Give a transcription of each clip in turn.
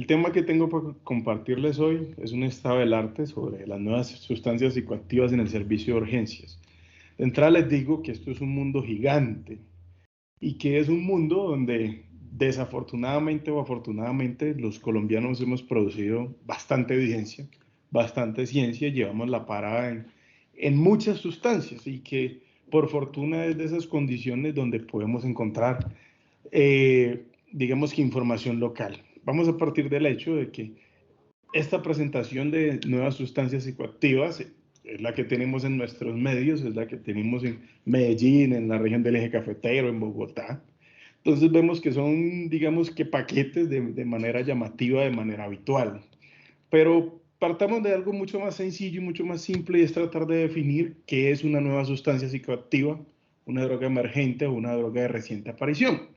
El tema que tengo para compartirles hoy es un estado del arte sobre las nuevas sustancias psicoactivas en el servicio de urgencias. De entrada les digo que esto es un mundo gigante y que es un mundo donde desafortunadamente o afortunadamente los colombianos hemos producido bastante evidencia, bastante ciencia, llevamos la parada en muchas sustancias y que por fortuna es de esas condiciones donde podemos encontrar digamos que información local. Vamos a partir del hecho de que esta presentación de nuevas sustancias psicoactivas es la que tenemos en nuestros medios, es la que tenemos en Medellín, en la región del eje cafetero, en Bogotá. Entonces vemos que son, digamos que paquetes de manera llamativa, de manera habitual. Pero partamos de algo mucho más sencillo y mucho más simple y es tratar de definir qué es una nueva sustancia psicoactiva, una droga emergente o una droga de reciente aparición.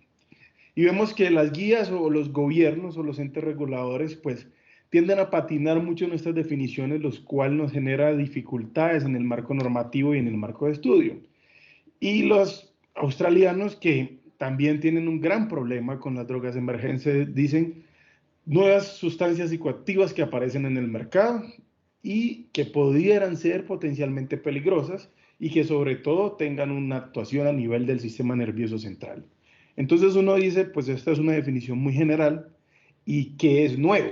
Y vemos que las guías o los gobiernos o los entes reguladores pues tienden a patinar mucho en estas definiciones, los cuales nos genera dificultades en el marco normativo y en el marco de estudio. Y los australianos que también tienen un gran problema con las drogas emergentes dicen nuevas sustancias psicoactivas que aparecen en el mercado y que pudieran ser potencialmente peligrosas y que sobre todo tengan una actuación a nivel del sistema nervioso central. Entonces uno dice, pues esta es una definición muy general y ¿qué es nuevo?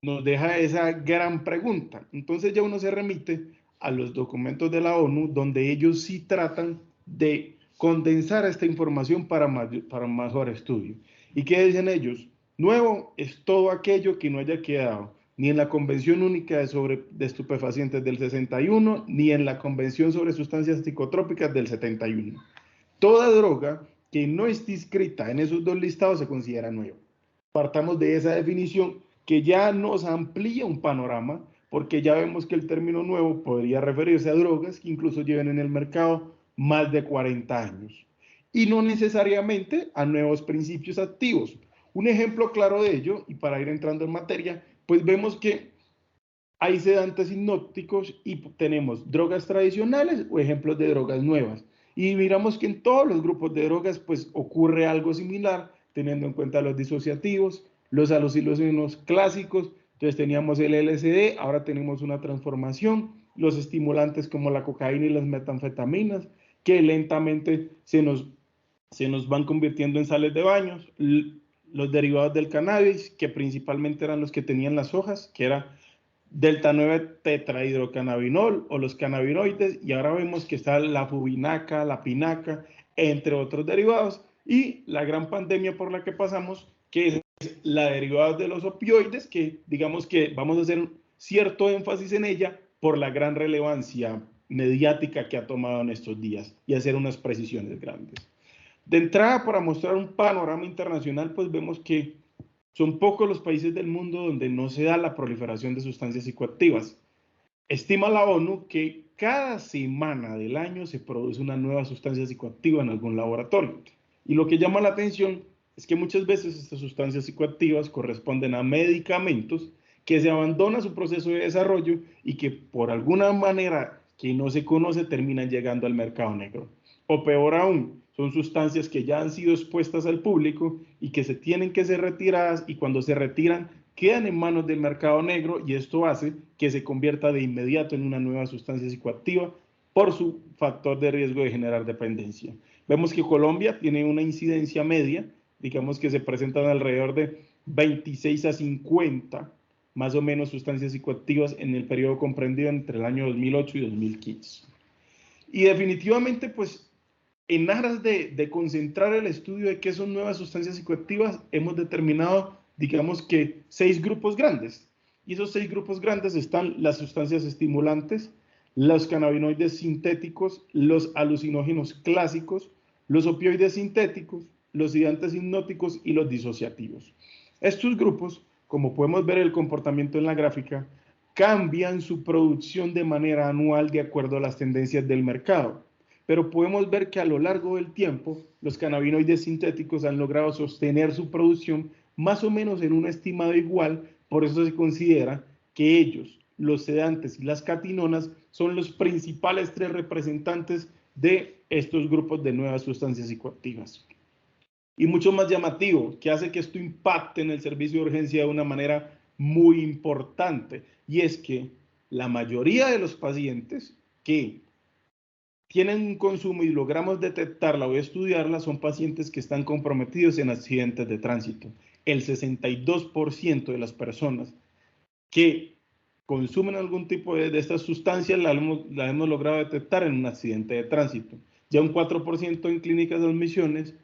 Nos deja esa gran pregunta. Entonces ya uno se remite a los documentos de la ONU donde ellos sí tratan de condensar esta información para un mejor estudio. ¿Y qué dicen ellos? Nuevo es todo aquello que no haya quedado ni en la Convención Única de Estupefacientes del 61, ni en la Convención sobre Sustancias Psicotrópicas del 71. Toda droga que no esté inscrita en esos dos listados se considera nueva. Partamos de esa definición que ya nos amplía un panorama, porque ya vemos que el término nuevo podría referirse a drogas que incluso lleven en el mercado más de 40 años, y no necesariamente a nuevos principios activos. Un ejemplo claro de ello, y para ir entrando en materia, pues vemos que hay sedantes hipnóticos y tenemos drogas tradicionales o ejemplos de drogas nuevas. Y miramos que en todos los grupos de drogas pues ocurre algo similar, teniendo en cuenta los disociativos, los alucinógenos clásicos. Entonces teníamos el LSD, ahora tenemos una transformación, los estimulantes como la cocaína y las metanfetaminas, que lentamente se nos van convirtiendo en sales de baños, los derivados del cannabis, que principalmente eran los que tenían las hojas, que era delta 9 tetrahidrocannabinol o los cannabinoides, y ahora vemos que está la fubinaca, la pinaca, entre otros derivados, y la gran pandemia por la que pasamos, que es la derivada de los opioides, que digamos que vamos a hacer cierto énfasis en ella por la gran relevancia mediática que ha tomado en estos días y hacer unas precisiones grandes. De entrada, para mostrar un panorama internacional, pues vemos que son pocos los países del mundo donde no se da la proliferación de sustancias psicoactivas. Estima la ONU que cada semana del año se produce una nueva sustancia psicoactiva en algún laboratorio. Y lo que llama la atención es que muchas veces estas sustancias psicoactivas corresponden a medicamentos que se abandona su proceso de desarrollo y que por alguna manera que no se conoce terminan llegando al mercado negro. O peor aún, son sustancias que ya han sido expuestas al público y que se tienen que ser retiradas, y cuando se retiran quedan en manos del mercado negro, y esto hace que se convierta de inmediato en una nueva sustancia psicoactiva por su factor de riesgo de generar dependencia. Vemos que Colombia tiene una incidencia media, digamos que se presentan alrededor de 26 a 50 más o menos sustancias psicoactivas en el periodo comprendido entre el año 2008 y 2015. Y definitivamente, pues, en aras de concentrar el estudio de qué son nuevas sustancias psicoactivas, hemos determinado, digamos que, 6 grupos grandes. Y esos 6 grupos grandes están las sustancias estimulantes, los cannabinoides sintéticos, los alucinógenos clásicos, los opioides sintéticos, los sedantes hipnóticos y los disociativos. Estos grupos, como podemos ver el comportamiento en la gráfica, cambian su producción de manera anual de acuerdo a las tendencias del mercado. Pero podemos ver que a lo largo del tiempo los cannabinoides sintéticos han logrado sostener su producción más o menos en un estimado igual. Por eso se considera que ellos, los sedantes y las catinonas, son los principales 3 representantes de estos grupos de nuevas sustancias psicoactivas. y mucho más llamativo, que hace que esto impacte en el servicio de urgencia de una manera muy importante, y es que la mayoría de los pacientes que tienen un consumo y logramos detectarla o estudiarla son pacientes que están comprometidos en accidentes de tránsito. El 62% de las personas que consumen algún tipo de estas sustancias la hemos logrado detectar en un accidente de tránsito. Ya un 4% en clínicas de admisiones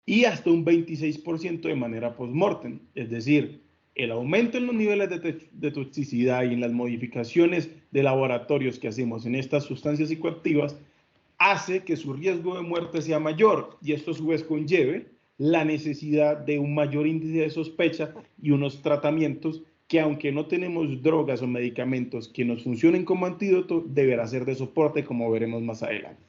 y hasta un 26% de manera post-mortem. Es decir, el aumento en los niveles de toxicidad y en las modificaciones de laboratorios que hacemos en estas sustancias psicoactivas hace que su riesgo de muerte sea mayor y esto a su vez conlleve la necesidad de un mayor índice de sospecha y unos tratamientos que, aunque no tenemos drogas o medicamentos que nos funcionen como antídoto, deberá ser de soporte, como veremos más adelante.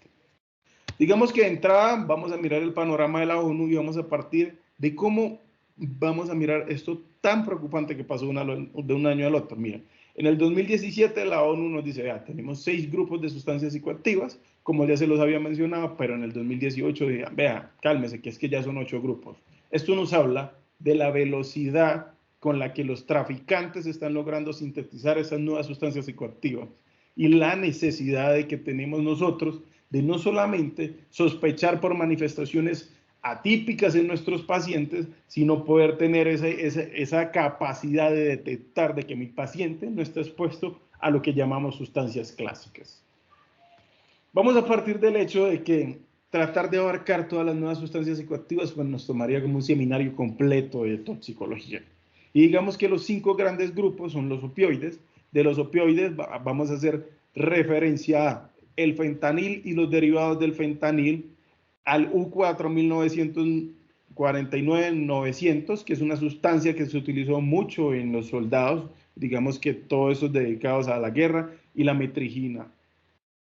Digamos que de entrada vamos a mirar el panorama de la ONU y vamos a partir de cómo vamos a mirar esto tan preocupante que pasó de un año al otro. Mira, en el 2017 la ONU nos dice, vea, tenemos 6 grupos de sustancias psicoactivas, como ya se los había mencionado, pero en el 2018 dijeron, vea, cálmese, que es que ya son 8 grupos. Esto nos habla de la velocidad con la que los traficantes están logrando sintetizar esas nuevas sustancias psicoactivas y la necesidad de que tenemos nosotros de no solamente sospechar por manifestaciones atípicas en nuestros pacientes, sino poder tener esa capacidad de detectar de que mi paciente no está expuesto a lo que llamamos sustancias clásicas. Vamos a partir del hecho de que tratar de abarcar todas las nuevas sustancias psicoactivas pues nos tomaría como un seminario completo de toxicología. Y digamos que los 5 grandes grupos son los opioides. De los opioides vamos a hacer referencia a el fentanil y los derivados del fentanil, al U4.949-900, que es una sustancia que se utilizó mucho en los soldados, digamos que todos esos dedicados a la guerra, y la metrigina.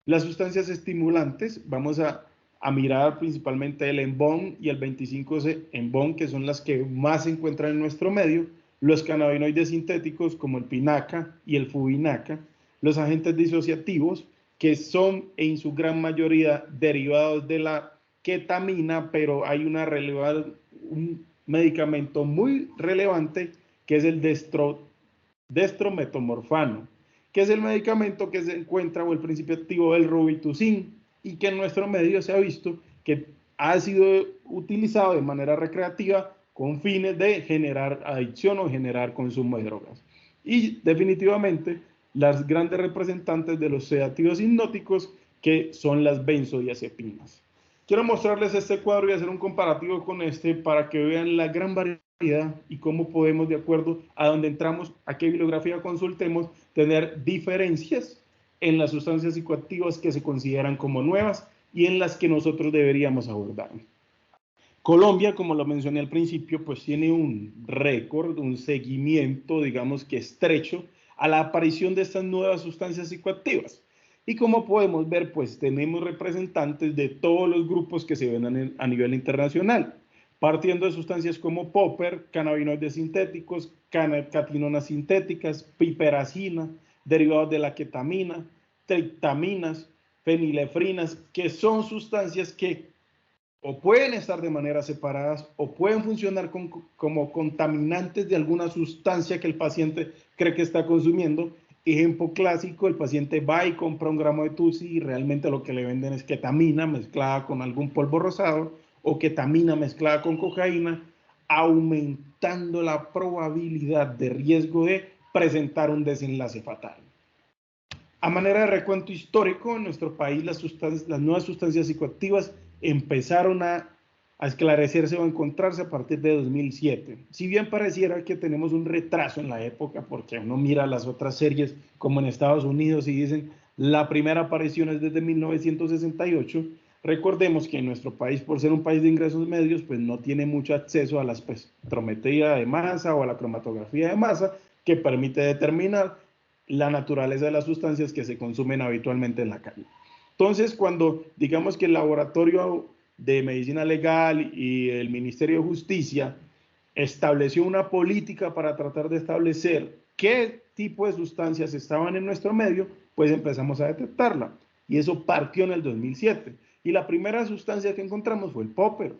Las sustancias estimulantes, vamos a mirar principalmente el Enbom y el 25-Enbom, que son las que más se encuentran en nuestro medio, los cannabinoides sintéticos como el pinaca y el fubinaca, los agentes disociativos, que son en su gran mayoría derivados de la ketamina, pero hay un medicamento muy relevante que es el destrometomorfano, que es el medicamento que se encuentra o el principio activo del Robitussin y que en nuestro medio se ha visto que ha sido utilizado de manera recreativa con fines de generar adicción o generar consumo de drogas. Y definitivamente las grandes representantes de los sedativos hipnóticos que son las benzodiazepinas. Quiero mostrarles este cuadro y hacer un comparativo con este para que vean la gran variedad y cómo podemos, de acuerdo a dónde entramos, a qué bibliografía consultemos, tener diferencias en las sustancias psicoactivas que se consideran como nuevas y en las que nosotros deberíamos abordar. Colombia, como lo mencioné al principio, pues tiene un récord, un seguimiento, digamos que estrecho, a la aparición de estas nuevas sustancias psicoactivas. Y como podemos ver, pues tenemos representantes de todos los grupos que se ven a nivel internacional, partiendo de sustancias como popper, cannabinoides sintéticos, catinonas sintéticas, piperacina, derivados de la ketamina, triptaminas, fenilefrinas, que son sustancias que o pueden estar de manera separadas o pueden funcionar como contaminantes de alguna sustancia que el paciente cree que está consumiendo. Ejemplo clásico, el paciente va y compra un gramo de tusi y realmente lo que le venden es ketamina mezclada con algún polvo rosado o ketamina mezclada con cocaína, aumentando la probabilidad de riesgo de presentar un desenlace fatal. A manera de recuento histórico, en nuestro país las nuevas sustancias psicoactivas empezaron a esclarecerse o a encontrarse a partir de 2007. Si bien pareciera que tenemos un retraso en la época, porque uno mira las otras series como en Estados Unidos y dicen la primera aparición es desde 1968, recordemos que en nuestro país, por ser un país de ingresos medios, pues no tiene mucho acceso a la espectrometría de masa o a la cromatografía de masa que permite determinar la naturaleza de las sustancias que se consumen habitualmente en la calle. Entonces, cuando digamos que el laboratorio de medicina legal y el Ministerio de Justicia estableció una política para tratar de establecer qué tipo de sustancias estaban en nuestro medio, pues empezamos a detectarla. Y eso partió en el 2007. Y la primera sustancia que encontramos fue el popper.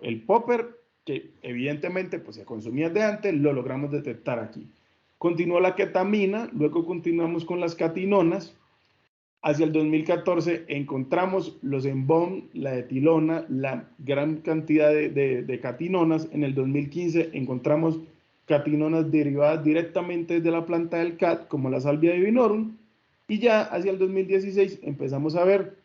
El popper, que evidentemente pues, se consumía de antes, lo logramos detectar aquí. Continuó la ketamina, luego continuamos con las catinonas. Hacia el 2014 encontramos los Embom, la etilona, la gran cantidad de catinonas. En el 2015 encontramos catinonas derivadas directamente de la planta del cat, como la salvia divinorum. Y ya hacia el 2016 empezamos a ver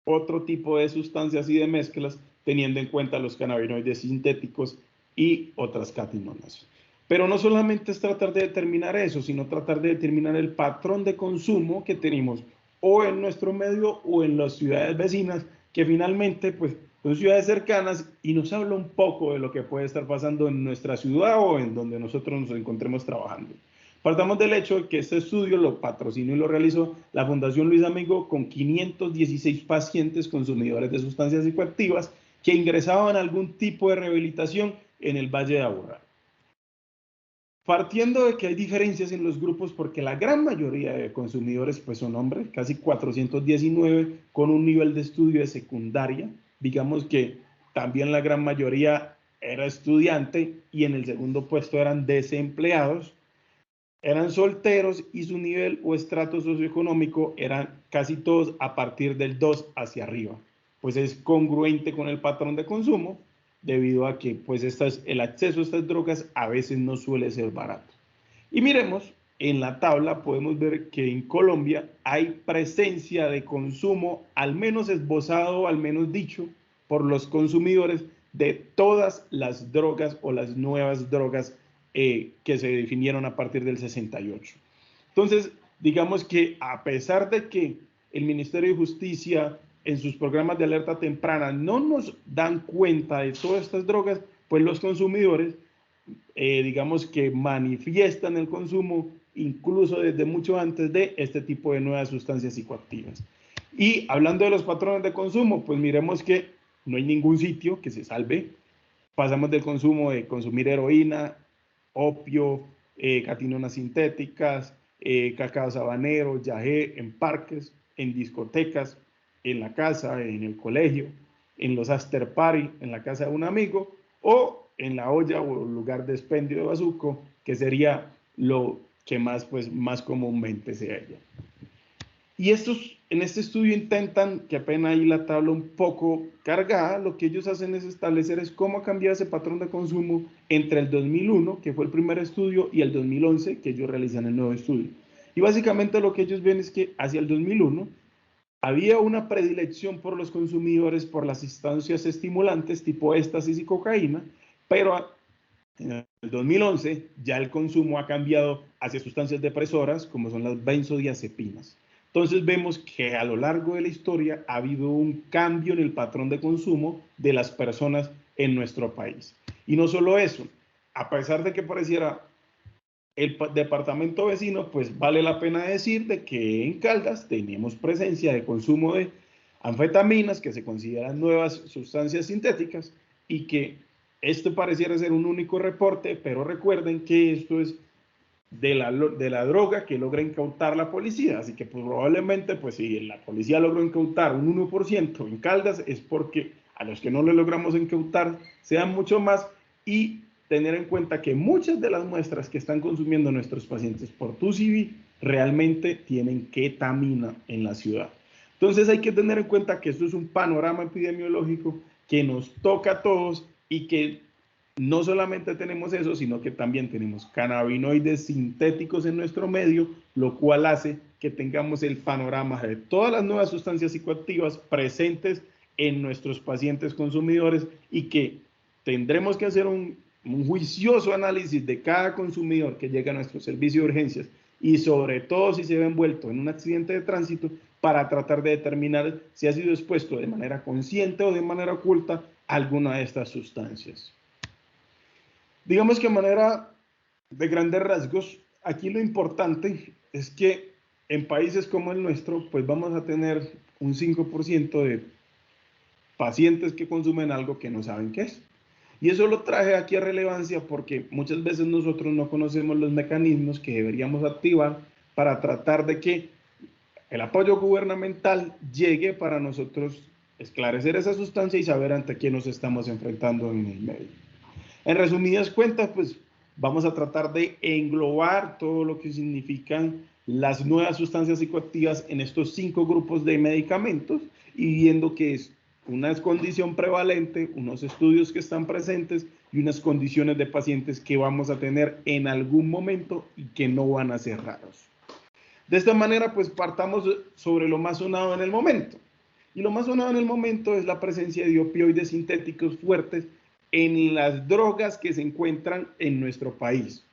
otro tipo de sustancias y de mezclas, teniendo en cuenta los cannabinoides sintéticos y otras catinonas. Pero no solamente es tratar de determinar eso, sino tratar de determinar el patrón de consumo que tenemos o en nuestro medio o en las ciudades vecinas, que finalmente pues, son ciudades cercanas y nos habla un poco de lo que puede estar pasando en nuestra ciudad o en donde nosotros nos encontremos trabajando. Partamos del hecho de que este estudio lo patrocinó y lo realizó la Fundación Luis Amigo con 516 pacientes consumidores de sustancias psicoactivas que ingresaban a algún tipo de rehabilitación en el Valle de Aburrá. Partiendo de que hay diferencias en los grupos porque la gran mayoría de consumidores pues son hombres, casi 419 con un nivel de estudio de secundaria, digamos que también la gran mayoría era estudiante y en el segundo puesto eran desempleados, eran solteros y su nivel o estrato socioeconómico eran casi todos a partir del 2 hacia arriba. Pues es congruente con el patrón de consumo, debido a que pues el acceso a estas drogas a veces no suele ser barato. Y miremos, en la tabla podemos ver que en Colombia hay presencia de consumo, al menos esbozado, al menos dicho, por los consumidores de todas las drogas o las nuevas drogas que se definieron a partir del 68. Entonces, digamos que a pesar de que el Ministerio de Justicia en sus programas de alerta temprana no nos dan cuenta de todas estas drogas, pues los consumidores, digamos que manifiestan el consumo incluso desde mucho antes de este tipo de nuevas sustancias psicoactivas. Y hablando de los patrones de consumo, pues miremos que no hay ningún sitio que se salve. Pasamos del consumo de consumir heroína, opio, catinonas sintéticas, cacao sabanero, yagé en parques, en discotecas, en la casa, en el colegio, en los after party, en la casa de un amigo o en la olla o lugar de expendio de bazuco, que sería lo que más, pues, más comúnmente se halla. Y estos, en este estudio intentan, que apenas ahí la tabla un poco cargada, lo que ellos hacen es establecer es cómo ha cambiado ese patrón de consumo entre el 2001, que fue el primer estudio, y el 2011, que ellos realizan el nuevo estudio. Y básicamente lo que ellos ven es que hacia el 2001 había una predilección por los consumidores por las sustancias estimulantes tipo éxtasis y cocaína, pero en el 2011 ya el consumo ha cambiado hacia sustancias depresoras como son las benzodiazepinas. Entonces vemos que a lo largo de la historia ha habido un cambio en el patrón de consumo de las personas en nuestro país. Y no solo eso, a pesar de que pareciera el departamento vecino, pues vale la pena decir de que en Caldas tenemos presencia de consumo de anfetaminas, que se consideran nuevas sustancias sintéticas, y que esto pareciera ser un único reporte, pero recuerden que esto es de la droga que logra incautar la policía, así que pues, probablemente, pues si la policía logró incautar un 1% en Caldas, es porque a los que no lo logramos incautar sean mucho más, y tener en cuenta que muchas de las muestras que están consumiendo nuestros pacientes por TUSIBI realmente tienen ketamina en la ciudad. Entonces hay que tener en cuenta que esto es un panorama epidemiológico que nos toca a todos y que no solamente tenemos eso, sino que también tenemos cannabinoides sintéticos en nuestro medio, lo cual hace que tengamos el panorama de todas las nuevas sustancias psicoactivas presentes en nuestros pacientes consumidores y que tendremos que hacer un juicioso análisis de cada consumidor que llega a nuestro servicio de urgencias y sobre todo si se ve envuelto en un accidente de tránsito para tratar de determinar si ha sido expuesto de manera consciente o de manera oculta a alguna de estas sustancias. Digamos que a manera de grandes rasgos, aquí lo importante es que en países como el nuestro, pues vamos a tener un 5% de pacientes que consumen algo que no saben qué es. Y eso lo traje aquí a relevancia porque muchas veces nosotros no conocemos los mecanismos que deberíamos activar para tratar de que el apoyo gubernamental llegue para nosotros esclarecer esa sustancia y saber ante quién nos estamos enfrentando en el medio. En resumidas cuentas, pues vamos a tratar de englobar todo lo que significan las nuevas sustancias psicoactivas en estos 5 grupos de medicamentos y viendo que es una condición prevalente, unos estudios que están presentes y unas condiciones de pacientes que vamos a tener en algún momento y que no van a ser raros. De esta manera, pues partamos sobre lo más sonado en el momento. Y lo más sonado en el momento es la presencia de opioides sintéticos fuertes en las drogas que se encuentran en nuestro país.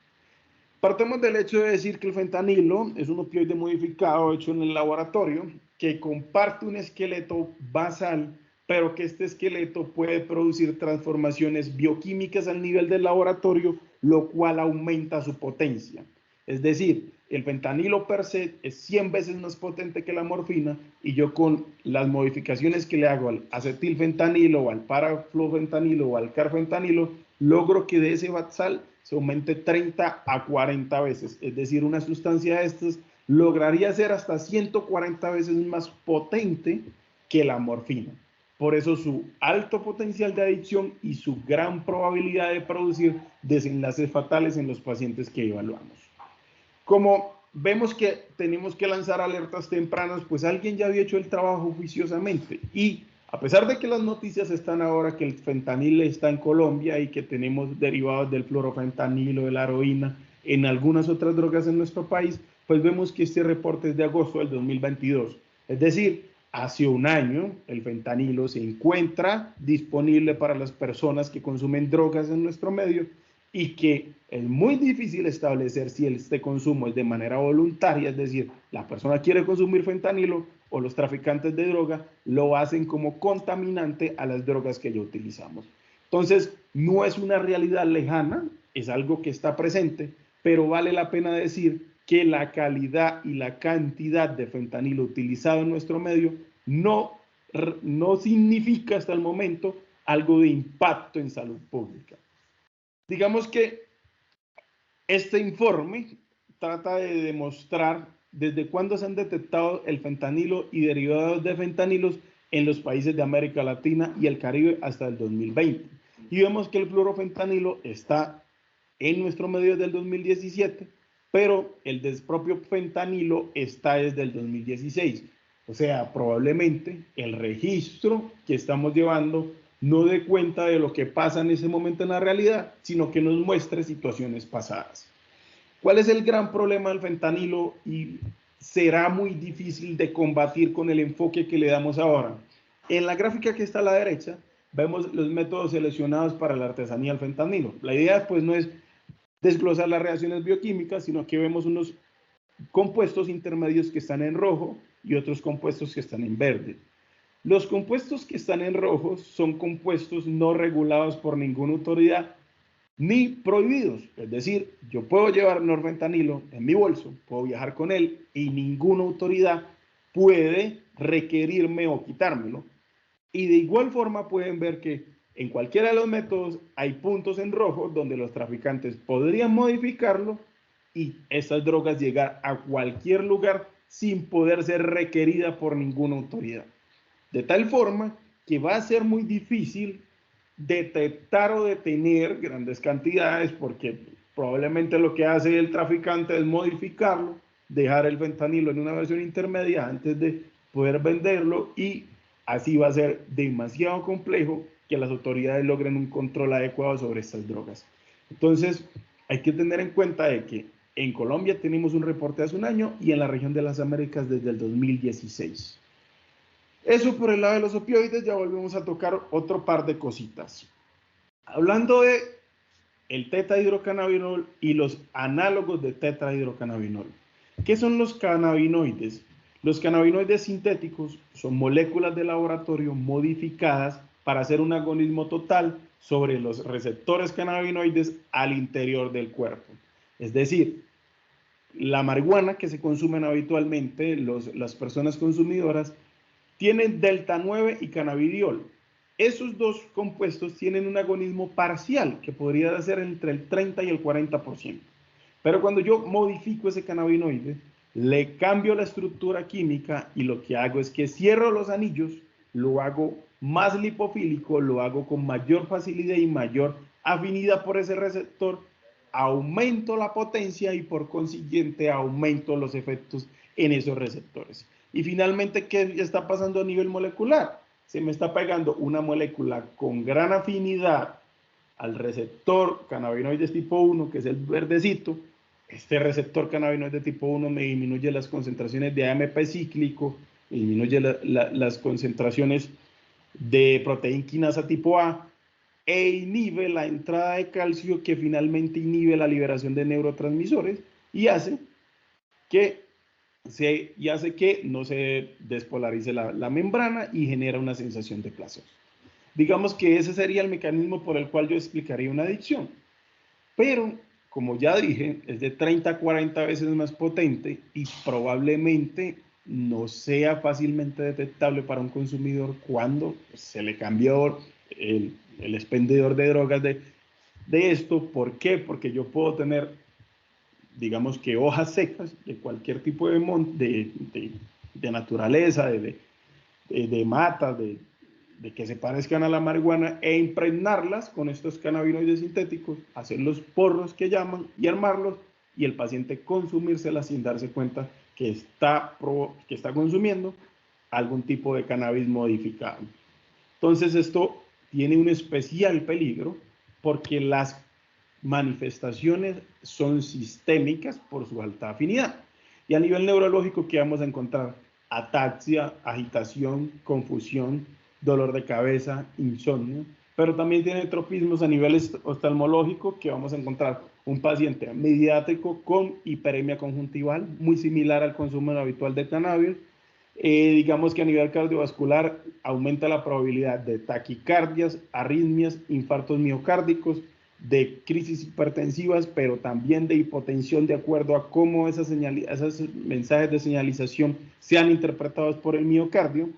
Partamos del hecho de decir que el fentanilo es un opioide modificado hecho en el laboratorio que comparte un esqueleto basal, pero que este esqueleto puede producir transformaciones bioquímicas al nivel del laboratorio, lo cual aumenta su potencia. Es decir, el fentanilo per se es 100 veces más potente que la morfina y yo con las modificaciones que le hago al acetilfentanilo o al parafluofentanilo o al carfentanilo, logro que de ese basal se aumente 30 a 40 veces. Es decir, una sustancia de estas lograría ser hasta 140 veces más potente que la morfina. Por eso su alto potencial de adicción y su gran probabilidad de producir desenlaces fatales en los pacientes que evaluamos. Como vemos que tenemos que lanzar alertas tempranas, pues alguien ya había hecho el trabajo juiciosamente y a pesar de que las noticias están ahora que el fentanil está en Colombia y que tenemos derivados del fluorofentanilo, de la heroína, en algunas otras drogas en nuestro país, pues vemos que este reporte es de agosto del 2022. Es decir, hace un año el fentanilo se encuentra disponible para las personas que consumen drogas en nuestro medio y que es muy difícil establecer si este consumo es de manera voluntaria, es decir, la persona quiere consumir fentanilo o los traficantes de droga lo hacen como contaminante a las drogas que ya utilizamos. Entonces, no es una realidad lejana, es algo que está presente, pero vale la pena decir que la calidad y la cantidad de fentanilo utilizado en nuestro medio no significa hasta el momento algo de impacto en salud pública. Digamos que este informe trata de demostrar desde cuándo se han detectado el fentanilo y derivados de fentanilos en los países de América Latina y el Caribe hasta el 2020. Y vemos que el fluorofentanilo está en nuestro medio desde el 2017, pero el propio fentanilo está desde el 2016. O sea, probablemente el registro que estamos llevando no dé cuenta de lo que pasa en ese momento en la realidad, sino que nos muestre situaciones pasadas. ¿Cuál es el gran problema del fentanilo y será muy difícil de combatir con el enfoque que le damos ahora? En la gráfica que está a la derecha vemos los métodos seleccionados para la artesanía del fentanilo. La idea pues no es desglosar las reacciones bioquímicas, sino que vemos unos compuestos intermedios que están en rojo y otros compuestos que están en verde. Los compuestos que están en rojo son compuestos no regulados por ninguna autoridad ni prohibidos. Es decir, yo puedo llevar norfentanilo en mi bolso, puedo viajar con él y ninguna autoridad puede requerirme o quitármelo. Y de igual forma pueden ver que en cualquiera de los métodos hay puntos en rojo donde los traficantes podrían modificarlo y estas drogas llegar a cualquier lugar sin poder ser requerida por ninguna autoridad. De tal forma que va a ser muy difícil detectar o detener grandes cantidades porque probablemente lo que hace el traficante es modificarlo, dejar el fentanilo en una versión intermedia antes de poder venderlo y así va a ser demasiado complejo que las autoridades logren un control adecuado sobre estas drogas. Entonces, hay que tener en cuenta de que en Colombia tenemos un reporte hace un año y en la región de las Américas desde el 2016. Eso por el lado de los opioides, ya volvemos a tocar otro par de cositas. Hablando de el tetrahidrocannabinol y los análogos de tetrahidrocannabinol. ¿Qué son los cannabinoides? Los cannabinoides sintéticos son moléculas de laboratorio modificadas para hacer un agonismo total sobre los receptores cannabinoides al interior del cuerpo. Es decir, la marihuana que se consumen habitualmente las personas consumidoras tienen delta 9 y cannabidiol. Esos dos compuestos tienen un agonismo parcial que podría ser entre el 30 y el 40%. Pero cuando yo modifico ese cannabinoide, le cambio la estructura química y lo que hago es que cierro los anillos lo hago más lipofílico, lo hago con mayor facilidad y mayor afinidad por ese receptor, aumento la potencia y por consiguiente aumento los efectos en esos receptores. Y finalmente, ¿qué está pasando a nivel molecular? Se me está pegando una molécula con gran afinidad al receptor cannabinoides tipo 1, que es el verdecito. Este receptor cannabinoide tipo 1 me disminuye las concentraciones de AMP cíclico, me disminuye las concentraciones de proteína quinasa tipo A e inhibe la entrada de calcio, que finalmente inhibe la liberación de neurotransmisores y hace que no se despolarice la membrana y genera una sensación de placer. Digamos que ese sería el mecanismo por el cual yo explicaría una adicción. Pero, como ya dije, es de 30 a 40 veces más potente y probablemente no sea fácilmente detectable para un consumidor cuando se le cambió el expendedor de drogas de esto. ¿Por qué? Porque yo puedo tener, digamos que hojas secas de cualquier tipo de naturaleza, de matas, de que se parezcan a la marihuana e impregnarlas con estos cannabinoides sintéticos, hacer los porros que llaman y armarlos y el paciente consumírselas sin darse cuenta que está consumiendo algún tipo de cannabis modificado. Entonces esto tiene un especial peligro porque las manifestaciones son sistémicas por su alta afinidad. Y a nivel neurológico, ¿qué vamos a encontrar? Ataxia, agitación, confusión, dolor de cabeza, insomnio, pero también tiene tropismos a nivel oftalmológico, que vamos a encontrar un paciente mediático con hiperemia conjuntival, muy similar al consumo habitual de cannabis. Digamos que a nivel cardiovascular aumenta la probabilidad de taquicardias, arritmias, infartos miocárdicos, de crisis hipertensivas, pero también de hipotensión, de acuerdo a cómo esos mensajes de señalización sean interpretados por el miocardio.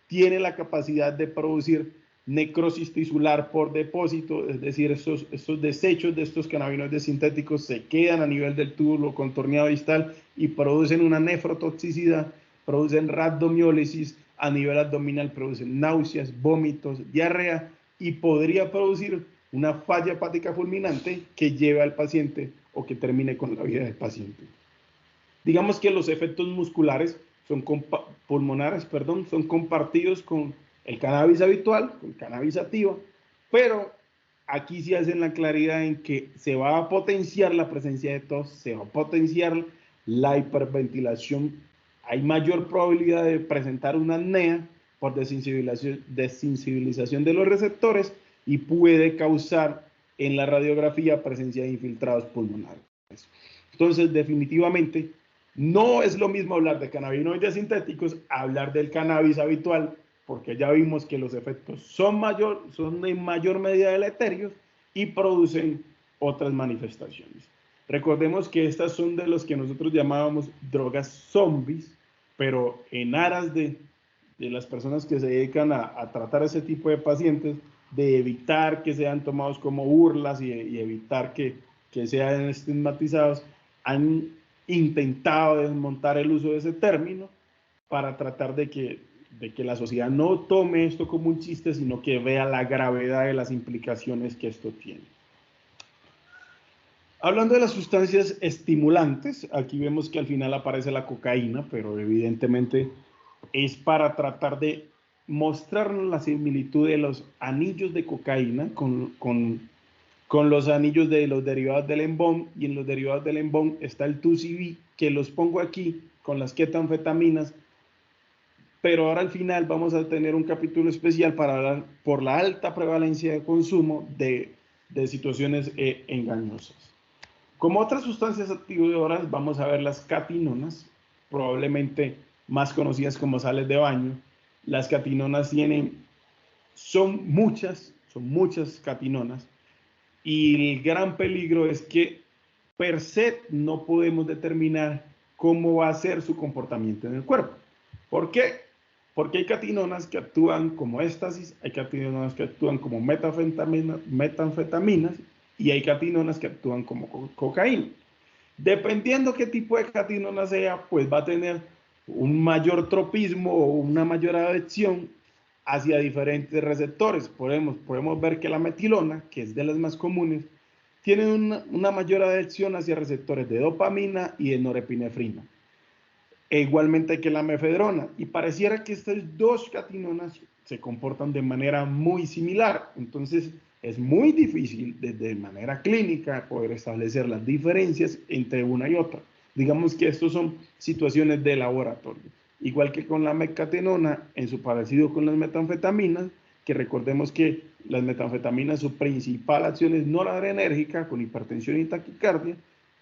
Tiene la capacidad de producir necrosis tisular por depósito, es decir, estos desechos de estos cannabinoides sintéticos se quedan a nivel del túbulo contorneado distal y producen una nefrotoxicidad, producen rhabdomiólisis a nivel abdominal, producen náuseas, vómitos, diarrea y podría producir una falla hepática fulminante que lleve al paciente o que termine con la vida del paciente. Digamos que los efectos musculares pulmonares, son compartidos con el cannabis habitual, con el cannabis sativa, pero aquí sí hacen la claridad en que se va a potenciar la presencia de tos, se va a potenciar la hiperventilación, hay mayor probabilidad de presentar una apnea por desensibilización de los receptores y puede causar en la radiografía presencia de infiltrados pulmonares. Entonces, definitivamente, no es lo mismo hablar de cannabinoides sintéticos a hablar del cannabis habitual, porque ya vimos que los efectos son en mayor medida deleterios y producen otras manifestaciones. Recordemos que estas son de los que nosotros llamábamos drogas zombies, pero en aras de las personas que se dedican a tratar ese tipo de pacientes, de evitar que sean tomados como burlas y evitar que sean estigmatizados, han intentado desmontar el uso de ese término para tratar de que la sociedad no tome esto como un chiste, sino que vea la gravedad de las implicaciones que esto tiene. Hablando de las sustancias estimulantes, aquí vemos que al final aparece la cocaína, pero evidentemente es para tratar de mostrarnos la similitud de los anillos de cocaína con los anillos de los derivados del embón, y en los derivados del embón está el 2CB, que los pongo aquí con las ketanfetaminas, pero ahora al final vamos a tener un capítulo especial para hablar por la alta prevalencia de consumo de situaciones engañosas. Como otras sustancias activadoras, vamos a ver las catinonas, probablemente más conocidas como sales de baño. Las catinonas son muchas catinonas, y el gran peligro es que per se no podemos determinar cómo va a ser su comportamiento en el cuerpo. ¿Por qué? Porque hay catinonas que actúan como éxtasis, hay catinonas que actúan como metanfetaminas y hay catinonas que actúan como cocaína. Dependiendo qué tipo de catinona sea, pues va a tener un mayor tropismo o una mayor adicción hacia diferentes receptores. Podemos ver que la metilona, que es de las más comunes, tiene una mayor adhesión hacia receptores de dopamina y de norepinefrina, e igualmente que la mefedrona. Y pareciera que estas dos catinonas se comportan de manera muy similar. Entonces, es muy difícil desde manera clínica poder establecer las diferencias entre una y otra. Digamos que estos son situaciones de laboratorio. Igual que con la mecatenona, en su parecido con las metanfetaminas, que recordemos que las metanfetaminas, su principal acción es noradrenérgica, con hipertensión y taquicardia,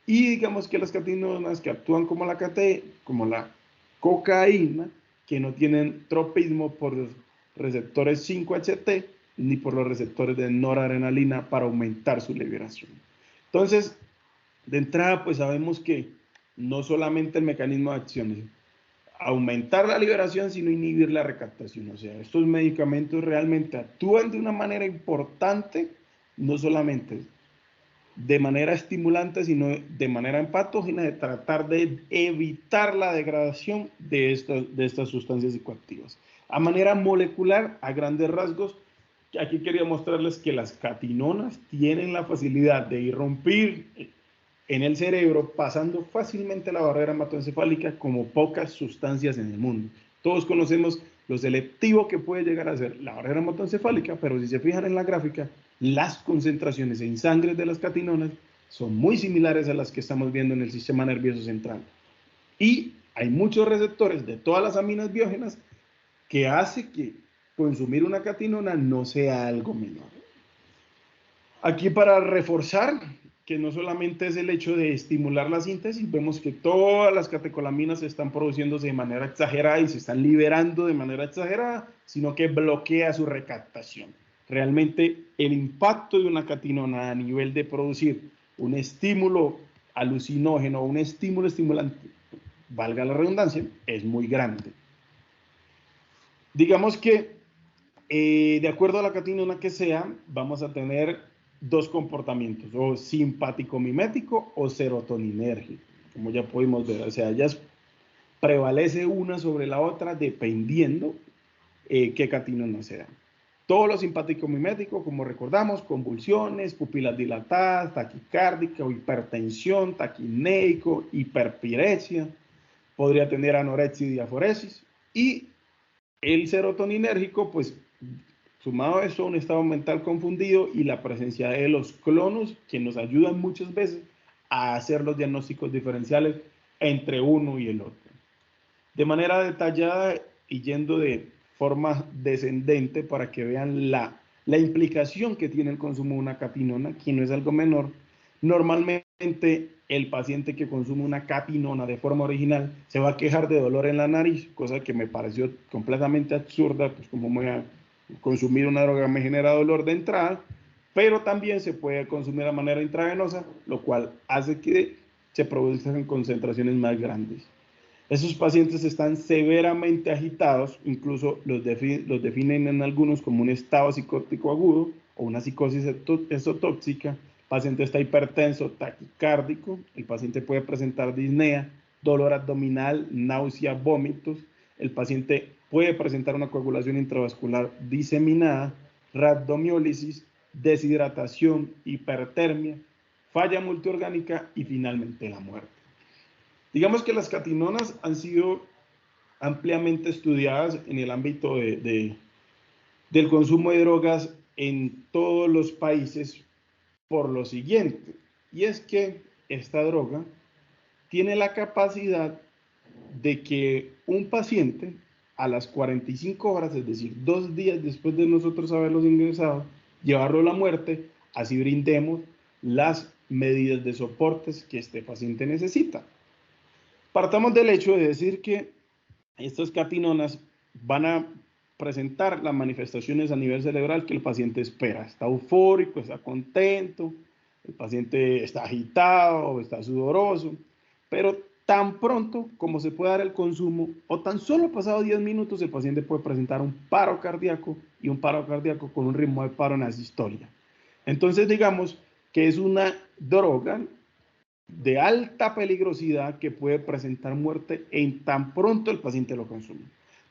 y digamos que las catinonas que actúan como como la cocaína, que no tienen tropismo por los receptores 5-HT ni por los receptores de noradrenalina para aumentar su liberación. Entonces, de entrada, pues sabemos que no solamente el mecanismo de acción es aumentar la liberación, sino inhibir la recaptación. O sea, estos medicamentos realmente actúan de una manera importante, no solamente de manera estimulante, sino de manera empatógena, de tratar de evitar la degradación de estas sustancias psicoactivas. A manera molecular, a grandes rasgos, aquí quería mostrarles que las catinonas tienen la facilidad de irrumpir en el cerebro, pasando fácilmente la barrera hematoencefálica como pocas sustancias en el mundo. Todos conocemos lo selectivo que puede llegar a ser la barrera hematoencefálica, pero si se fijan en la gráfica, las concentraciones en sangre de las catinonas son muy similares a las que estamos viendo en el sistema nervioso central. Y hay muchos receptores de todas las aminas biógenas que hace que consumir una catinona no sea algo menor. Aquí para reforzar que no solamente es el hecho de estimular la síntesis, vemos que todas las catecolaminas se están produciéndose de manera exagerada y se están liberando de manera exagerada, sino que bloquea su recaptación. Realmente el impacto de una catinona a nivel de producir un estímulo alucinógeno, un estímulo estimulante, valga la redundancia, es muy grande. Digamos que de acuerdo a la catinona que sea, vamos a tener dos comportamientos, o simpático mimético o serotoninérgico, como ya pudimos ver. O sea, ellas prevalece una sobre la otra dependiendo qué catinona sea. Todo lo simpático mimético, como recordamos, convulsiones, pupilas dilatadas, taquicárdica o hipertensión, taquineico, hiperpiresia, podría tener anorexia y diaforesis. Y el serotoninérgico, pues sumado a eso, un estado mental confundido y la presencia de los clonos que nos ayudan muchas veces a hacer los diagnósticos diferenciales entre uno y el otro. De manera detallada y yendo de forma descendente para que vean la implicación que tiene el consumo de una catinona, que no es algo menor. Normalmente el paciente que consume una catinona de forma original se va a quejar de dolor en la nariz, cosa que me pareció completamente absurda, pues como voy a consumir una droga me genera dolor de entrada, pero también se puede consumir de manera intravenosa, lo cual hace que se produzcan concentraciones más grandes. Esos pacientes están severamente agitados, incluso los definen en algunos como un estado psicótico agudo o una psicosis exotóxica. El paciente está hipertenso, taquicárdico, el paciente puede presentar disnea, dolor abdominal, náusea, vómitos. El paciente puede presentar una coagulación intravascular diseminada, rhabdomiólisis, deshidratación, hipertermia, falla multiorgánica y finalmente la muerte. Digamos que las catinonas han sido ampliamente estudiadas en el ámbito del consumo de drogas en todos los países por lo siguiente, y es que esta droga tiene la capacidad de que un paciente a las 45 horas, es decir, 2 días después de nosotros haberlos ingresado, llevarlo a la muerte, así brindemos las medidas de soportes que este paciente necesita. Partamos del hecho de decir que estas catinonas van a presentar las manifestaciones a nivel cerebral que el paciente espera. Está eufórico, está contento, el paciente está agitado, está sudoroso, pero tan pronto como se puede dar el consumo o tan solo pasado 10 minutos, el paciente puede presentar un paro cardíaco y un paro cardíaco con un ritmo de paro en asistolia. Entonces digamos que es una droga de alta peligrosidad que puede presentar muerte en tan pronto el paciente lo consume.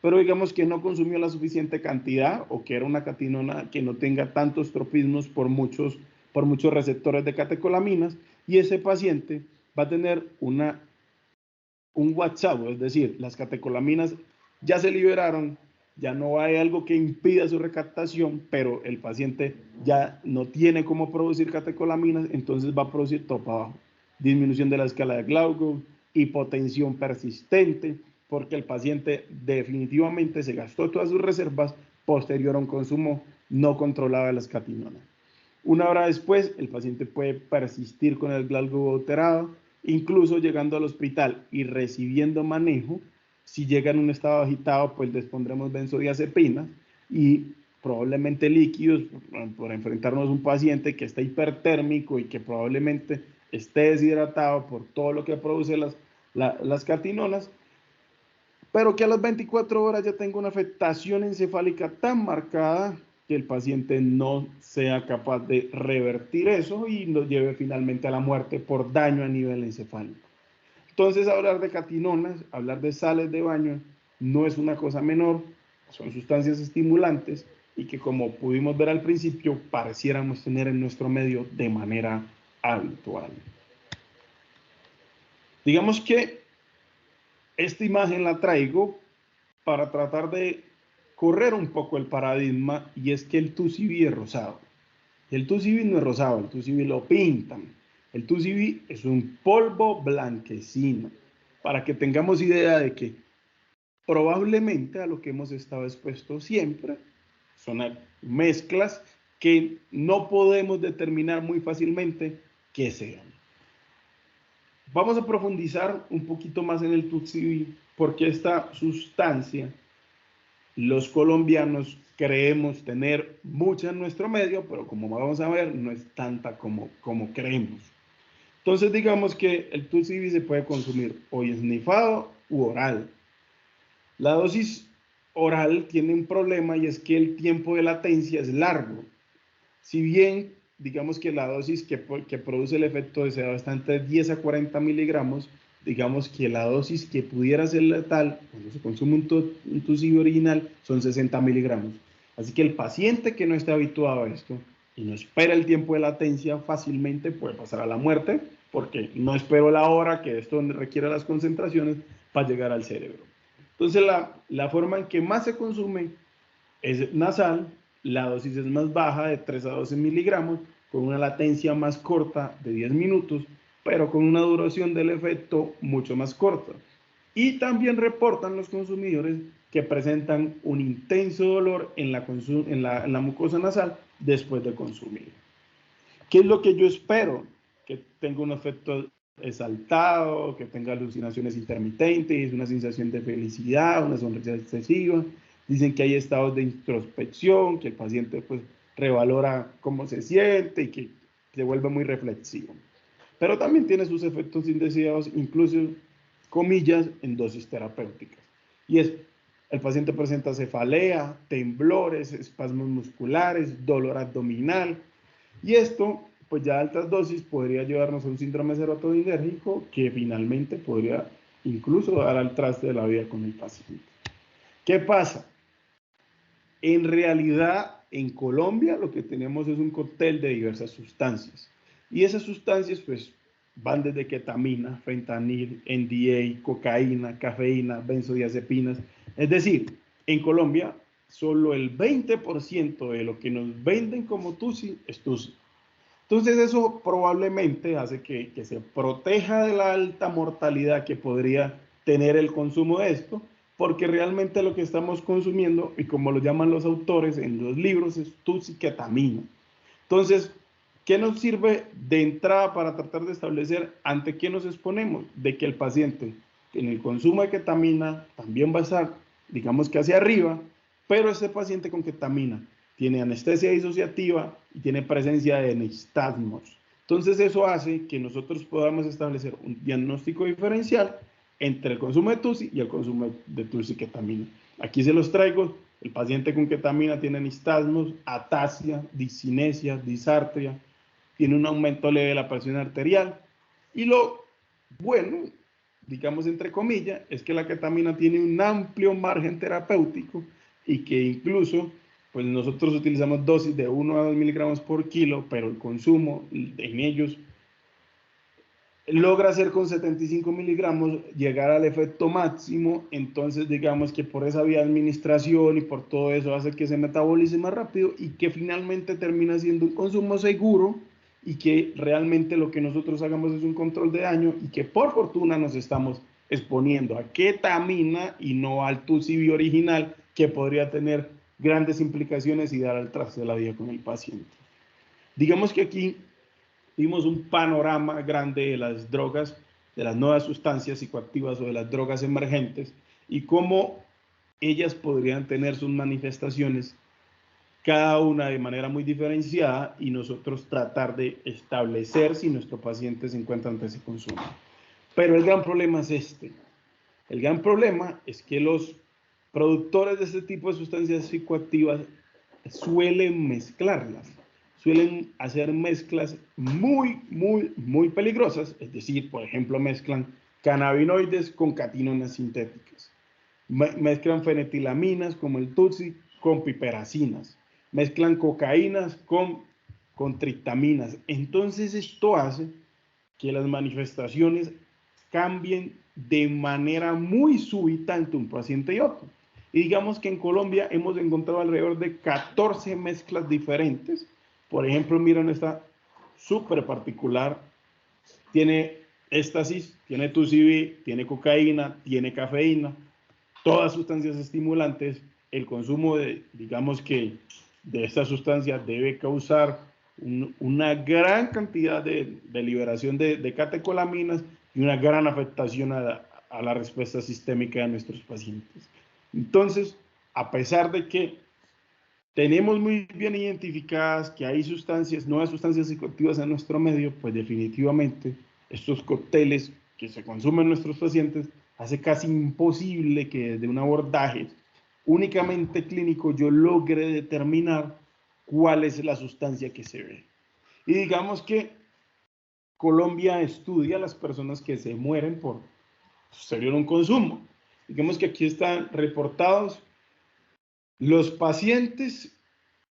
pero digamos que no consumió la suficiente cantidad o que era una catinona que no tenga tantos tropismos por muchos receptores de catecolaminas, y ese paciente va a tener un WhatsApp, es decir, las catecolaminas ya se liberaron, ya no hay algo que impida su recaptación, pero el paciente ya no tiene cómo producir catecolaminas, entonces va a producir todo para abajo. Disminución de la escala de Glaucon, hipotensión persistente, porque el paciente definitivamente se gastó todas sus reservas posterior a un consumo no controlado de las catinonas. Una hora después, el paciente puede persistir con el glauco alterado, incluso llegando al hospital y recibiendo manejo. Si llega en un estado agitado, pues les pondremos benzodiazepinas y probablemente líquidos por enfrentarnos a un paciente que está hipertérmico y que probablemente esté deshidratado por todo lo que produce las catinonas, pero que a las 24 horas ya tenga una afectación encefálica tan marcada que el paciente no sea capaz de revertir eso y nos lleve finalmente a la muerte por daño a nivel encefálico. Entonces, hablar de catinonas, hablar de sales de baño, no es una cosa menor, son sustancias estimulantes y que, como pudimos ver al principio, pareciéramos tener en nuestro medio de manera habitual. Digamos que esta imagen la traigo para tratar de correr un poco el paradigma, y es que el TUSIBI es rosado. El TUSIBI no es rosado, el TUSIBI lo pintan. El TUSIBI es un polvo blanquecino, para que tengamos idea de que probablemente a lo que hemos estado expuestos siempre son mezclas que no podemos determinar muy fácilmente qué sean. Vamos a profundizar un poquito más en el TUSIBI, porque esta sustancia los colombianos creemos tener mucha en nuestro medio, pero como vamos a ver, no es tanta como creemos. Entonces, digamos que el TUSIBI se puede consumir o esnifado u oral. La dosis oral tiene un problema, y es que el tiempo de latencia es largo. Si bien, digamos que la dosis que produce el efecto deseado está entre 10 a 40 miligramos, digamos que la dosis que pudiera ser letal cuando se consume un TUSIBI original son 60 miligramos. Así que el paciente que no está habituado a esto y no espera el tiempo de latencia, fácilmente puede pasar a la muerte, porque no espero la hora que esto requiere las concentraciones para llegar al cerebro. Entonces, la forma en que más se consume es nasal. La dosis es más baja, de 3 a 12 miligramos, con una latencia más corta de 10 minutos, pero con una duración del efecto mucho más corta. Y también reportan los consumidores que presentan un intenso dolor en la mucosa nasal después de consumir. ¿Qué es lo que yo espero? Que tenga un efecto exaltado, que tenga alucinaciones intermitentes, una sensación de felicidad, una sonrisa excesiva. Dicen que hay estados de introspección, que el paciente pues revalora cómo se siente y que se vuelve muy reflexivo. Pero también tiene sus efectos indeseados, incluso, comillas, en dosis terapéuticas. Y es, el paciente presenta cefalea, temblores, espasmos musculares, dolor abdominal, y esto, pues ya a altas dosis, podría llevarnos a un síndrome serotoninérgico que finalmente podría incluso dar al traste de la vida con el paciente. ¿Qué pasa? En realidad, en Colombia lo que tenemos es un cóctel de diversas sustancias. Y esas sustancias, pues, van desde ketamina, fentanil, NDA, cocaína, cafeína, benzodiazepinas. Es decir, en Colombia, solo el 20% de lo que nos venden como TUSI es TUSI. Entonces, eso probablemente hace que se proteja de la alta mortalidad que podría tener el consumo de esto, porque realmente lo que estamos consumiendo, y como lo llaman los autores en los libros, es TUSI-ketamina. Entonces, ¿qué nos sirve de entrada para tratar de establecer ante qué nos exponemos? De que el paciente en el consumo de ketamina también va a estar, digamos que hacia arriba, pero ese paciente con ketamina tiene anestesia disociativa y tiene presencia de nistagmos. Entonces eso hace que nosotros podamos establecer un diagnóstico diferencial entre el consumo de TUSI y el consumo de TUSI-ketamina. Aquí se los traigo. El paciente con ketamina tiene nistagmos, ataxia, discinesia, disartria, tiene un aumento leve de la presión arterial. Y lo bueno, digamos entre comillas, es que la ketamina tiene un amplio margen terapéutico y que incluso pues nosotros utilizamos dosis de 1 a 2 miligramos por kilo, pero el consumo en ellos logra ser con 75 miligramos llegar al efecto máximo. Entonces digamos que por esa vía de administración y por todo eso hace que se metabolice más rápido y que finalmente termina siendo un consumo seguro y que realmente lo que nosotros hagamos es un control de daño y que por fortuna nos estamos exponiendo a ketamina y no al TUCIBI original, que podría tener grandes implicaciones y dar al traste de la vida con el paciente. Digamos que aquí vimos un panorama grande de las drogas, de las nuevas sustancias psicoactivas o de las drogas emergentes y cómo ellas podrían tener sus manifestaciones, cada una de manera muy diferenciada, y nosotros tratar de establecer si nuestro paciente se encuentra ante ese consumo. Pero el gran problema es este. El gran problema es que los productores de este tipo de sustancias psicoactivas suelen mezclarlas, suelen hacer mezclas muy peligrosas, es decir, por ejemplo, mezclan cannabinoides con catinonas sintéticas, mezclan fenetilaminas como el Tutsi con piperacinas, mezclan cocaínas con triptaminas. Entonces esto hace que las manifestaciones cambien de manera muy súbita entre un paciente y otro. Y digamos que en Colombia hemos encontrado alrededor de 14 mezclas diferentes. Por ejemplo, miren esta súper particular. Tiene éxtasis, tiene TUCIBI, tiene cocaína, tiene cafeína, todas sustancias estimulantes. El consumo digamos que de esta sustancia debe causar una gran cantidad de liberación de catecolaminas y una gran afectación a la respuesta sistémica de nuestros pacientes. Entonces, a pesar de que tenemos muy bien identificadas que hay sustancias, nuevas sustancias psicoactivas en nuestro medio, pues definitivamente estos cócteles que se consumen en nuestros pacientes hace casi imposible que desde un abordaje únicamente clínico yo logre determinar cuál es la sustancia que se ve. Y digamos que Colombia estudia a las personas que se mueren por posterior a un consumo. Digamos que aquí están reportados los pacientes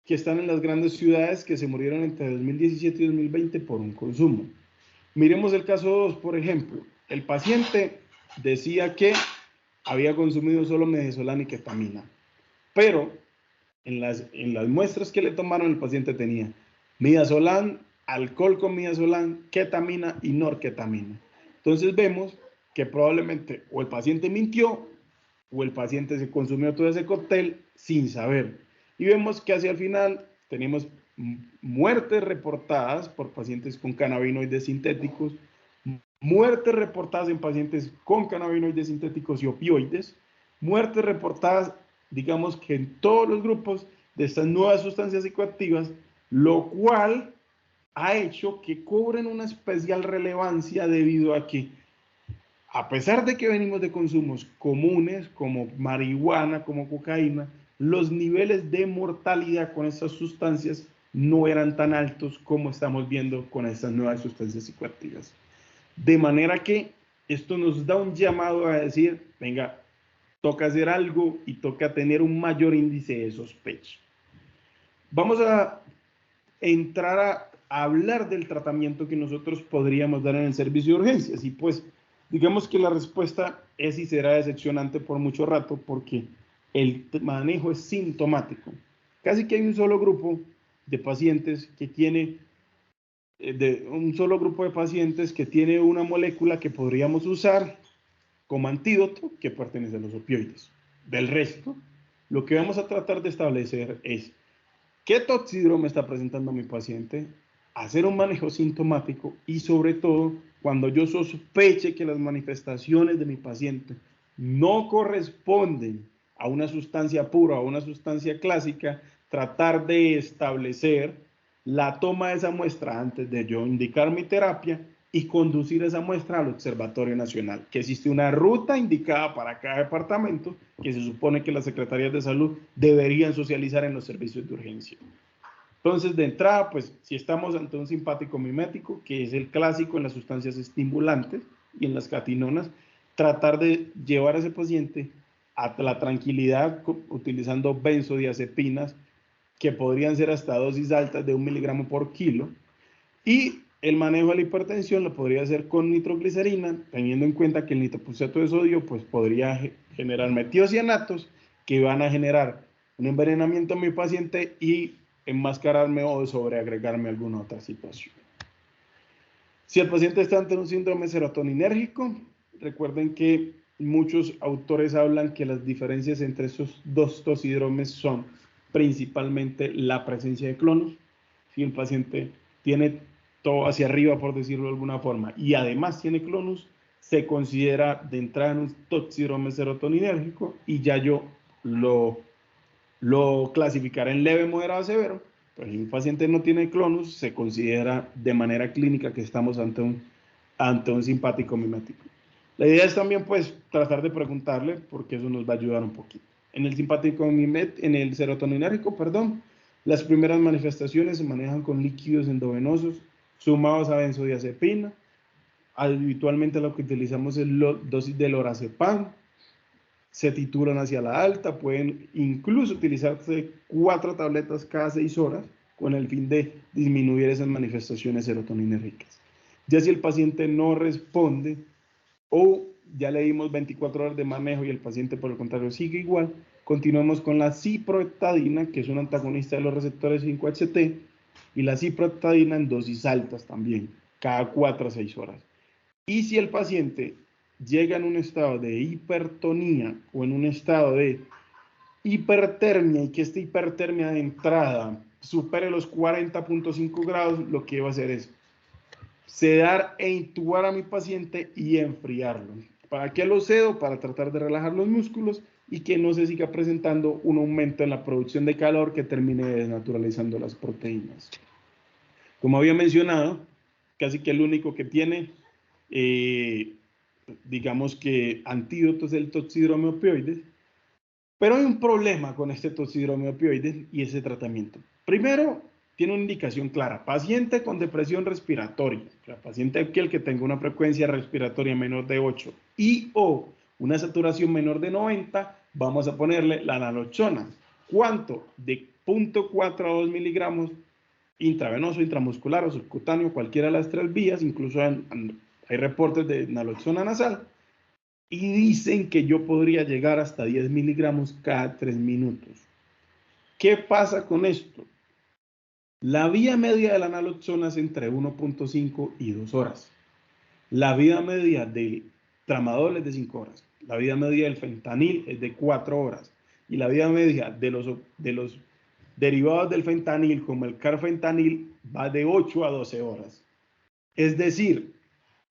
que están en las grandes ciudades que se murieron entre 2017 y 2020 por un consumo. Miremos el caso 2, por ejemplo. El paciente decía que había consumido solo midazolam y ketamina, pero en las muestras que le tomaron el paciente tenía midazolam, alcohol con midazolam, ketamina y norketamina. Entonces vemos que probablemente o el paciente mintió o el paciente se consumió todo ese cóctel sin saber. Y vemos que hacia el final tenemos muertes reportadas por pacientes con cannabinoides sintéticos, muertes reportadas en pacientes con cannabinoides sintéticos y opioides, muertes reportadas, digamos que en todos los grupos de estas nuevas sustancias psicoactivas, lo cual ha hecho que cobren una especial relevancia debido a que, a pesar de que venimos de consumos comunes como marihuana, como cocaína, los niveles de mortalidad con estas sustancias no eran tan altos como estamos viendo con estas nuevas sustancias psicoactivas. De manera que esto nos da un llamado a decir, venga, toca hacer algo y toca tener un mayor índice de sospecha. Vamos a entrar a hablar del tratamiento que nosotros podríamos dar en el servicio de urgencias. Y pues, digamos que la respuesta es y será decepcionante por mucho rato porque el manejo es sintomático. Casi que hay un solo grupo de pacientes que tiene una molécula que podríamos usar como antídoto que pertenece a los opioides. Del resto, lo que vamos a tratar de establecer es qué toxidroma está presentando mi paciente, hacer un manejo sintomático y sobre todo, cuando yo sospeche que las manifestaciones de mi paciente no corresponden a una sustancia pura o a una sustancia clásica, tratar de establecer la toma de esa muestra antes de yo indicar mi terapia y conducir esa muestra al Observatorio Nacional, que existe una ruta indicada para cada departamento que se supone que las secretarías de salud deberían socializar en los servicios de urgencia. Entonces, de entrada, pues, si estamos ante un simpático mimético, que es el clásico en las sustancias estimulantes y en las catinonas, tratar de llevar a ese paciente a la tranquilidad utilizando benzodiazepinas, que podrían ser hasta dosis altas de 1 miligramo por kilo, y el manejo de la hipertensión lo podría hacer con nitroglicerina, teniendo en cuenta que el nitrofusato de sodio pues, podría generar metiocianatos que van a generar un envenenamiento en mi paciente y enmascararme o sobreagregarme alguna otra situación. Si el paciente está ante un síndrome serotoninérgico, recuerden que muchos autores hablan que las diferencias entre esos dos tosídromes son principalmente la presencia de clonus. Si el paciente tiene todo hacia arriba, por decirlo de alguna forma, y además tiene clonus, se considera de entrada en un tosídrome serotoninérgico y ya yo lo clasificaré en leve, moderado, severo. Pero si un paciente no tiene clonus, se considera de manera clínica que estamos ante un simpático mimético. La idea es también, pues, tratar de preguntarle, porque eso nos va a ayudar un poquito. En el simpático en el serotoninérgico, perdón, las primeras manifestaciones se manejan con líquidos endovenosos sumados a benzodiazepina. Habitualmente lo que utilizamos es dosis de lorazepam. Se titulan hacia la alta, pueden incluso utilizarse 4 tabletas cada 6 horas con el fin de disminuir esas manifestaciones serotoninérgicas. Ya si el paciente no responde o ya le dimos 24 horas de manejo y el paciente por el contrario sigue igual, continuamos con la ciproheptadina, que es un antagonista de los receptores 5-HT, y la ciproheptadina en dosis altas también, cada 4 a 6 horas. Y si el paciente llega en un estado de hipertonía o en un estado de hipertermia y que esta hipertermia de entrada supere los 40.5 grados, lo que va a hacer es sedar e intubar a mi paciente y enfriarlo. ¿Para qué lo sedo? Para tratar de relajar los músculos y que no se siga presentando un aumento en la producción de calor que termine desnaturalizando las proteínas. Como había mencionado, casi que el único que tiene, digamos que antídoto es el toxidrome opioides, pero hay un problema con este toxidrome opioides y ese tratamiento. Primero, tiene una indicación clara, paciente con depresión respiratoria, o sea, paciente aquel que tenga una frecuencia respiratoria menor de 8 y o una saturación menor de 90, vamos a ponerle la naloxona. ¿Cuánto? De 0.4 a 2 miligramos intravenoso, intramuscular o subcutáneo, cualquiera de las 3 vías, incluso hay reportes de naloxona nasal, y dicen que yo podría llegar hasta 10 miligramos cada 3 minutos. ¿Qué pasa con esto? La vía media de la naloxona es entre 1.5 y 2 horas. La vida media del tramadol es de 5 horas. La vida media del fentanil es de 4 horas. Y la vida media de los derivados del fentanil, como el carfentanil, va de 8 a 12 horas. Es decir,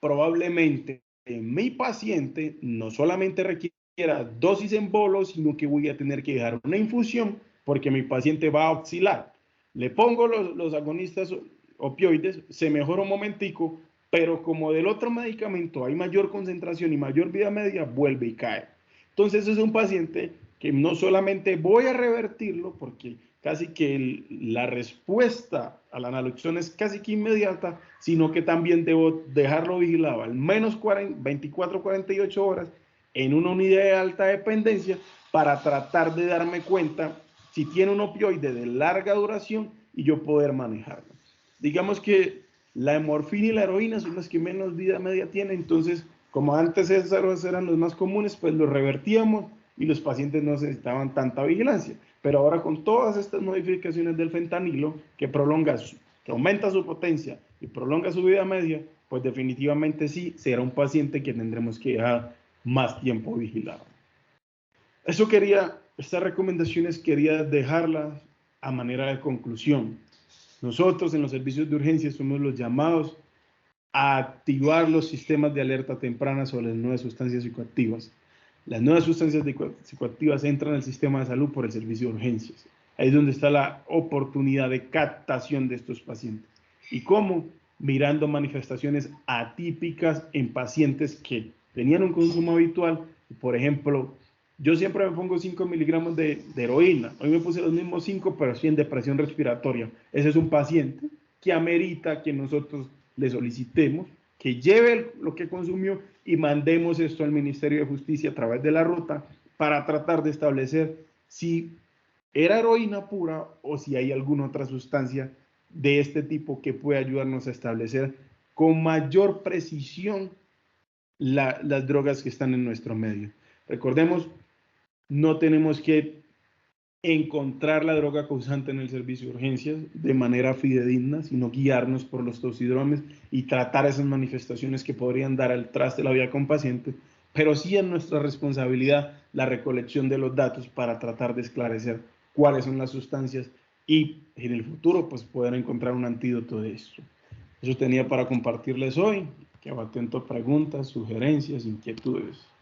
probablemente mi paciente no solamente requiera dosis en bolo, sino que voy a tener que dejar una infusión porque mi paciente va a oscilar. Le pongo los agonistas opioides, se mejora un momentico, pero como del otro medicamento hay mayor concentración y mayor vida media, vuelve y cae. Entonces es un paciente que no solamente voy a revertirlo, porque casi que la respuesta a la naloxona es casi que inmediata, sino que también debo dejarlo vigilado al menos 24-48 horas en una unidad de alta dependencia para tratar de darme cuenta si tiene un opioide de larga duración y yo poder manejarlo. Digamos que la morfina y la heroína son las que menos vida media tienen, entonces como antes esos eran los más comunes, pues los revertíamos y los pacientes no necesitaban tanta vigilancia. Pero ahora con todas estas modificaciones del fentanilo, que aumenta su potencia y prolonga su vida media, pues definitivamente sí, será un paciente que tendremos que dejar más tiempo vigilado. Estas recomendaciones quería dejarlas a manera de conclusión. Nosotros en los servicios de urgencia somos los llamados a activar los sistemas de alerta temprana sobre las nuevas sustancias psicoactivas. Las nuevas sustancias psicoactivas entran al sistema de salud por el servicio de urgencias. Ahí es donde está la oportunidad de captación de estos pacientes. ¿Y cómo? Mirando manifestaciones atípicas en pacientes que tenían un consumo habitual. Por ejemplo, yo siempre me pongo 5 miligramos de heroína. Hoy me puse los mismos 5, pero sí en depresión respiratoria. Ese es un paciente que amerita que nosotros le solicitemos que lleve lo que consumió y mandemos esto al Ministerio de Justicia a través de la ruta para tratar de establecer si era heroína pura o si hay alguna otra sustancia de este tipo que puede ayudarnos a establecer con mayor precisión las drogas que están en nuestro medio. Recordemos, no tenemos que encontrar la droga causante en el servicio de urgencias de manera fidedigna, sino guiarnos por los toxidromes y tratar esas manifestaciones que podrían dar al traste de la vida con paciente, pero sí es nuestra responsabilidad la recolección de los datos para tratar de esclarecer cuáles son las sustancias y en el futuro pues poder encontrar un antídoto de esto. Eso tenía para compartirles hoy. Quedo atento a preguntas, sugerencias, inquietudes.